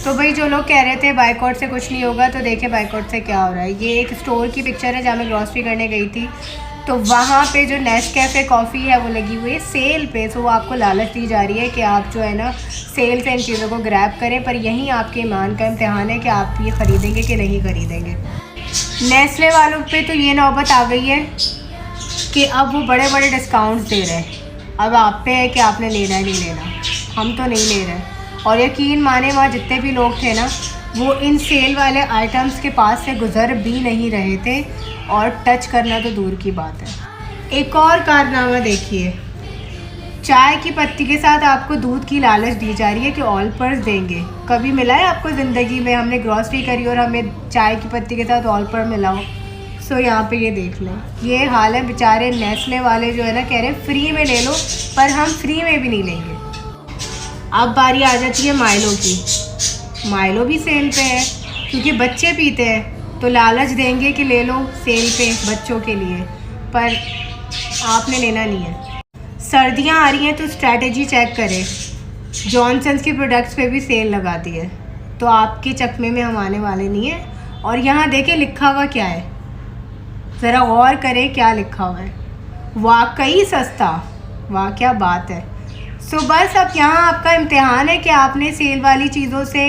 तो भाई जो लोग कह रहे थे बाइकआउट से कुछ नहीं होगा, तो देखिए बाइकआउट से क्या हो रहा है। ये एक स्टोर की पिक्चर है जहाँ मैं ग्रॉसरी करने गई थी, तो वहाँ पे जो नेस्कैफ़े कॉफ़ी है वो लगी हुई है सेल पे। तो वो आपको लालच दी जा रही है कि आप जो है ना सेल से इन चीज़ों को ग्रैब करें, पर यहीं आपके ईमान का इम्तिहान है कि आप ये ख़रीदेंगे कि नहीं ख़रीदेंगे। नेस्ले वालों पे तो ये नौबत आ गई है कि अब वो बड़े बड़े डिस्काउंट्स दे रहे हैं। अब आप पे है कि आपने लेना है नहीं लेना, हम तो नहीं ले रहे। और यकीन माने वहाँ जितने भी लोग थे ना, वो इन सेल वाले आइटम्स के पास से गुज़र भी नहीं रहे थे, और टच करना तो दूर की बात है। एक और कारनामा देखिए, चाय की पत्ती के साथ आपको दूध की लालच दी जा रही है कि ऑल पर्स देंगे। कभी मिला है आपको ज़िंदगी में हमने ग्रॉसरी करी और हमें चाय की पत्ती के साथ ऑल पर मिला हो? सो यहाँ पे ये देख लें, ये हाल है। बेचारे नेस्ले वाले जो है ना कह रहे हैं फ्री में ले लो, पर हम फ्री में भी नहीं लेंगे। अब बारी आ जाती है माइलो की। माइलो भी सेल पे है क्योंकि बच्चे पीते हैं, तो लालच देंगे कि ले लो सेल पे बच्चों के लिए, पर आपने लेना नहीं है। सर्दियाँ आ रही हैं तो स्ट्रैटेजी चेक करें, जॉनसन्स के प्रोडक्ट्स पे भी सेल लगा दी है, तो आपके चकमे में हम आने वाले नहीं हैं। और यहाँ देखें लिखा हुआ क्या है, ज़रा गौर करें क्या लिखा हुआ है। वाकई सस्ता, वाह क्या बात है। सो बस अब यहाँ आपका इम्तिहान है कि आपने सेल वाली चीज़ों से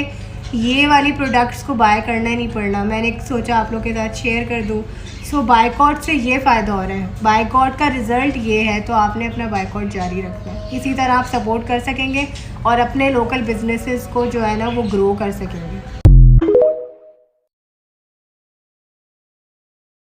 ये वाली प्रोडक्ट्स को बाय करना ही नहीं पड़ना। मैंने सोचा आप लोग के साथ शेयर कर दूँ। सो बाइकआउट से ये फ़ायदा हो रहा है, बाइकआउट का रिज़ल्ट ये है, तो आपने अपना बाइकआउट जारी रखना है। इसी तरह आप सपोर्ट कर सकेंगे और अपने लोकल बिजनेसेस को जो है ना वो ग्रो कर सकेंगे।